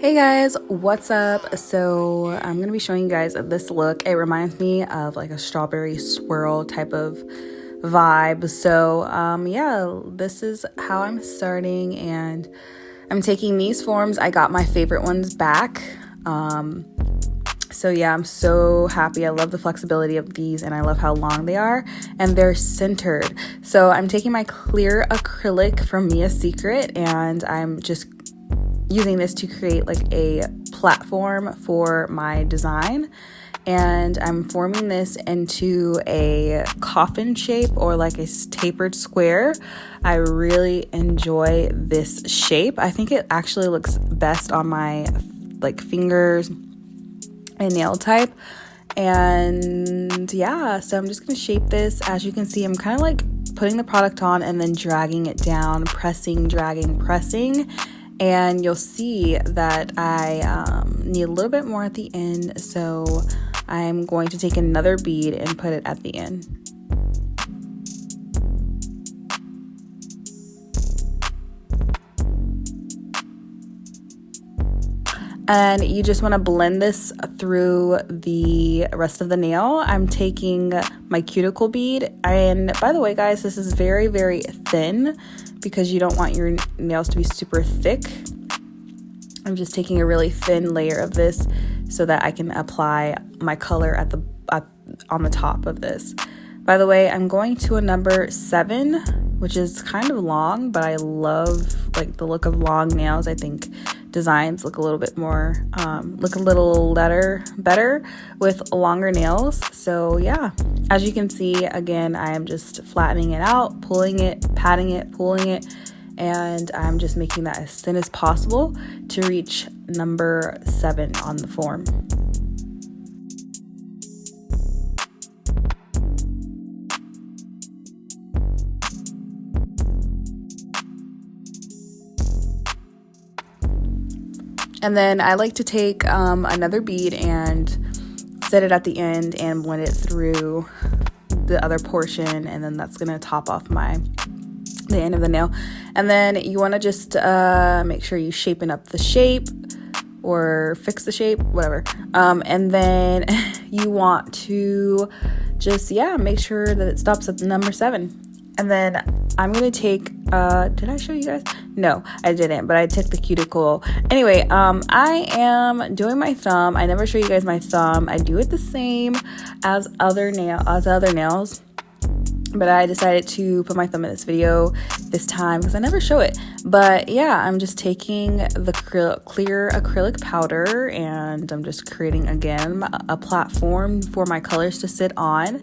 Hey guys, what's up? So I'm going to be showing you guys this look. It reminds me of like a strawberry swirl type of vibe. So yeah, this is how I'm starting, and I'm taking these forms. I got my favorite ones back. So yeah, I'm so happy. I love the flexibility of these, and I love how long they are, and they're centered. So I'm taking my clear acrylic from Mia's Secret, and I'm just using this to create like a platform for my design. And I'm forming this into a coffin shape or like a tapered square. I really enjoy this shape. I think it actually looks best on my like fingers and nail type. And yeah, so I'm just gonna shape this. As you can see, I'm kind of like putting the product on and then dragging it down, pressing, dragging, pressing. And you'll see that I need a little bit more at the end, so I'm going to take another bead and put it at the end. And you just want to blend this through the rest of the nail. I'm taking my cuticle bead, and by the way guys, this is very, very thin because you don't want your nails to be super thick. I'm just taking a really thin layer of this so that I can apply my color on the top of this. By the way, I'm going to a number 7, which is kind of long, but I love like the look of long nails. I think designs look a little bit more, look a little better with longer nails. So yeah, as you can see, again, I am just flattening it out, pulling it, patting it, pulling it, and I'm just making that as thin as possible to reach number 7 on the form. And then I like to take another bead and set it at the end and blend it through the other portion, and then that's gonna top off the end of the nail. And then you want to just make sure you shapen up the shape or fix the shape, whatever. And then you want to just make sure that it stops at the number 7. And then I'm gonna take did I show you guys? No, I didn't, but I took the cuticle. Anyway, I am doing my thumb. I never show you guys my thumb. I do it the same as other nails, but I decided to put my thumb in this video this time because I never show it. But yeah, I'm just taking the clear acrylic powder, and I'm just creating again a platform for my colors to sit on,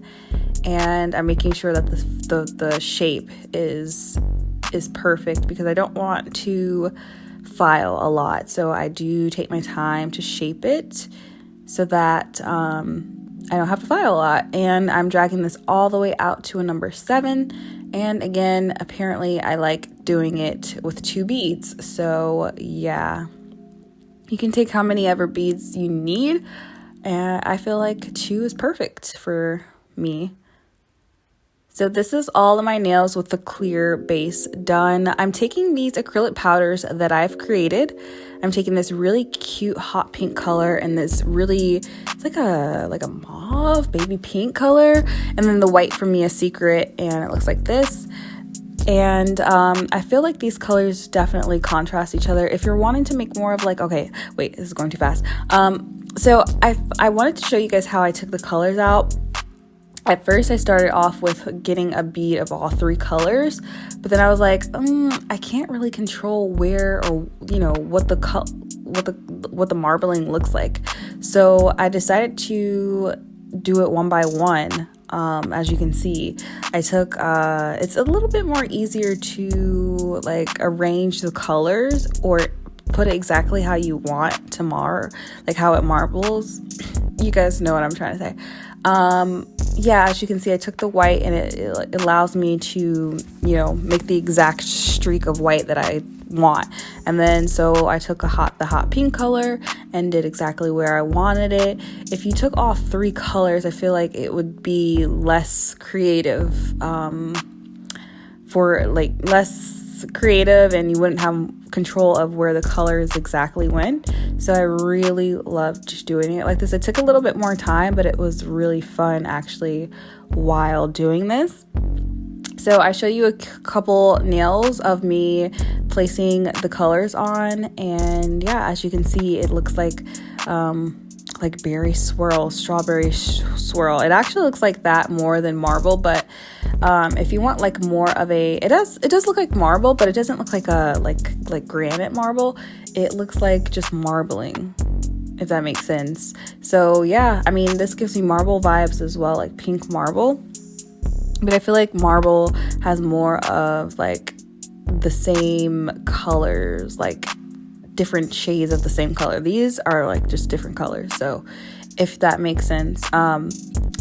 and I'm making sure that the shape is perfect because I don't want to file a lot. So I do take my time to shape it so that I don't have to file a lot. And I'm dragging this all the way out to a number 7. And again, apparently I like doing it with 2 beads. So yeah, you can take how many ever beads you need. And I feel like 2 is perfect for me. So this is all of my nails with the clear base done. I'm taking these acrylic powders that I've created. I'm taking this really cute hot pink color and this really, it's like a mauve baby pink color, and then the white from Mia's Secret, and it looks like this. And I feel like these colors definitely contrast each other. If you're wanting to make more of like, okay, wait, this is going too fast. So I wanted to show you guys how I took the colors out. At first, I started off with getting a bead of all 3 colors, but then I was like, I can't really control where or what the marbling looks like. So I decided to do it one by one. As you can see, I took it's a little bit more easier to like arrange the colors or put it exactly how you want to like how it marbles. You guys know what I'm trying to say. Yeah, as you can see, I took the white, and it allows me to, make the exact streak of white that I want. And then so I took the hot pink color and did exactly where I wanted it. If you took all 3 colors, I feel like it would be less creative, for like less less creative and you wouldn't have control of where the colors exactly went. So I really loved just doing it like this. It took a little bit more time, but it was really fun actually while doing this. So I show you a couple nails of me placing the colors on, and yeah, as you can see, it looks like berry swirl, strawberry swirl. It actually looks like that more than marble, but if you want like more of a, it does look like marble, but it doesn't look like a like granite marble. It looks like just marbling, if that makes sense. So yeah, I mean, this gives me marble vibes as well, like pink marble. But I feel like marble has more of like the same colors, like different shades of the same color. These are like just different colors, so if that makes sense.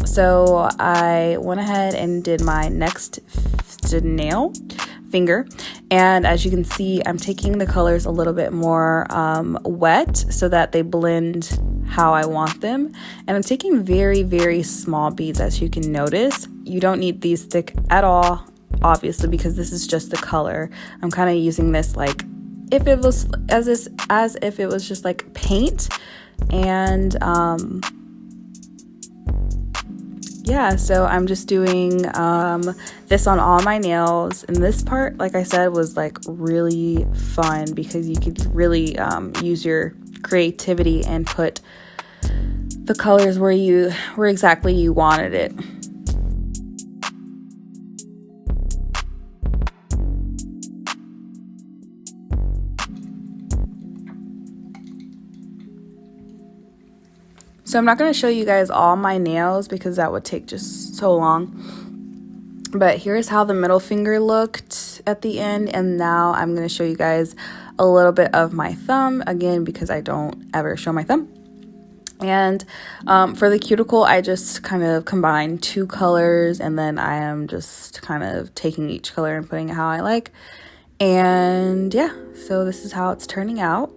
So I went ahead and did my next nail finger, and as you can see, I'm taking the colors a little bit more wet so that they blend how I want them. And I'm taking very, very small beads, as you can notice. You don't need these thick at all, obviously, because this is just the color. I'm kind of using this like if it was as if it was just like paint. And yeah, so I'm just doing this on all my nails, and this part, like I said, was like really fun because you could really use your creativity and put the colors where exactly you wanted it. So I'm not going to show you guys all my nails because that would take just so long. But here's how the middle finger looked at the end. And now I'm going to show you guys a little bit of my thumb, again, because I don't ever show my thumb. And for the cuticle, I just kind of combined two colors, and then I am just kind of taking each color and putting it how I like. And yeah, so this is how it's turning out.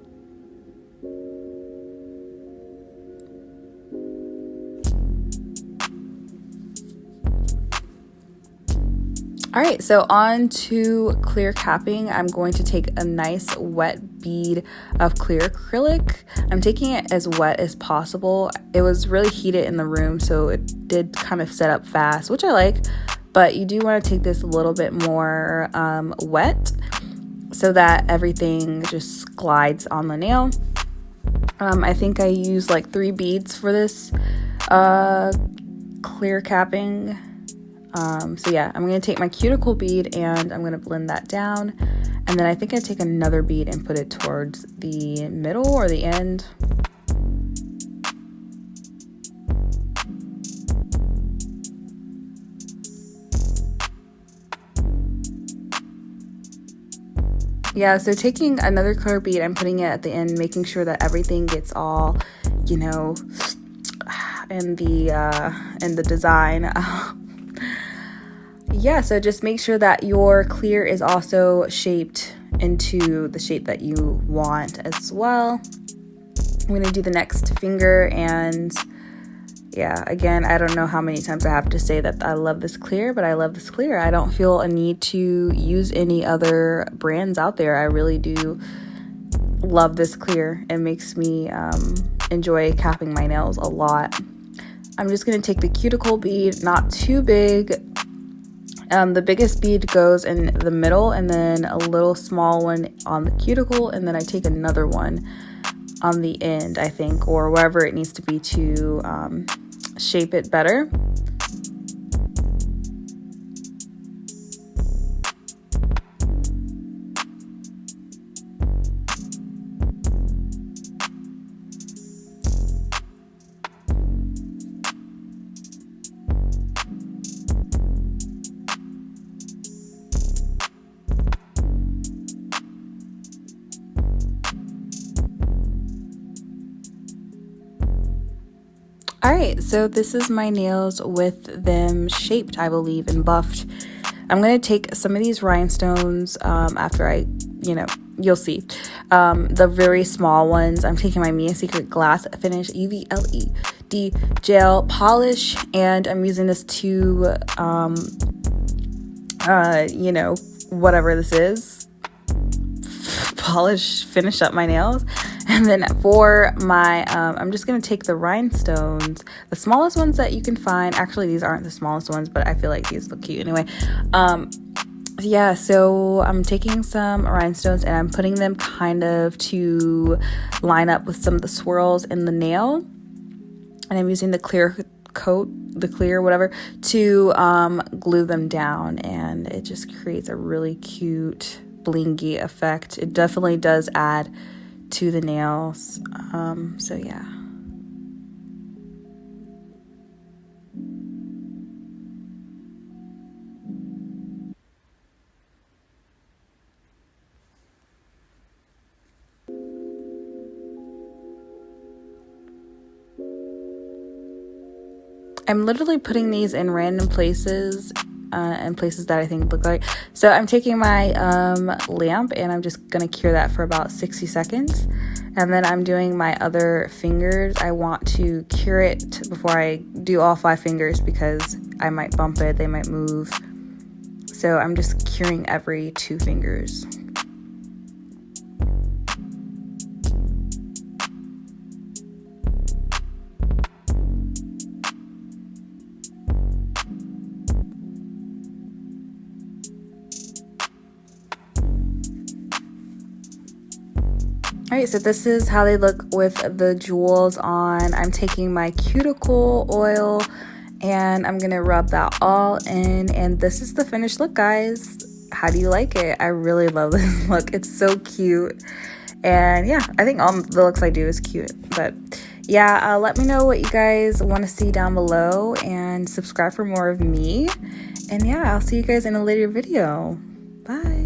All right, so on to clear capping. I'm going to take a nice wet bead of clear acrylic. I'm taking it as wet as possible. It was really heated in the room, so it did kind of set up fast, which I like, but you do want to take this a little bit more wet so that everything just glides on the nail. I think I used like 3 beads for this clear capping. So yeah, I'm going to take my cuticle bead and I'm going to blend that down. And then I think I take another bead and put it towards the middle or the end. Yeah, so taking another clear bead, I'm putting it at the end, making sure that everything gets all, you know, in the design. Yeah, so just make sure that your clear is also shaped into the shape that you want as well. I'm going to do the next finger, and yeah, again, I don't know how many times I have to say that I love this clear, but I love this clear. I don't feel a need to use any other brands out there. I really do love this clear. It makes me enjoy capping my nails a lot. I'm just going to take the cuticle bead, not too big. The biggest bead goes in the middle, and then a little small one on the cuticle, and then I take another one on the end, I think, or wherever it needs to be to shape it better. Alright, so this is my nails with them shaped, I believe, and buffed. I'm going to take some of these rhinestones after I, you'll see. The very small ones, I'm taking my Mia Secret Glass Finish UV-LED gel polish, and I'm using this to, whatever this is. finish up my nails. And then for my, I'm just going to take the rhinestones, the smallest ones that you can find. Actually, these aren't the smallest ones, but I feel like these look cute anyway. Yeah, so I'm taking some rhinestones and I'm putting them kind of to line up with some of the swirls in the nail. And I'm using the clear coat, the clear whatever, to glue them down, and it just creates a really cute blingy effect. It definitely does add to the nails. So yeah. I'm literally putting these in random places and places that I think look like. So I'm taking my lamp and I'm just going to cure that for about 60 seconds. And then I'm doing my other fingers. I want to cure it before I do all 5 fingers because I might bump it, they might move. So I'm just curing every 2 fingers. Alright, so this is how they look with the jewels on. I'm taking my cuticle oil and I'm gonna rub that all in, and this is the finished look, guys. How do you like it? I really love this look. It's so cute. And yeah, I think all the looks I do is cute. But yeah, let me know what you guys want to see down below and subscribe for more of me. And yeah, I'll see you guys in a later video. Bye.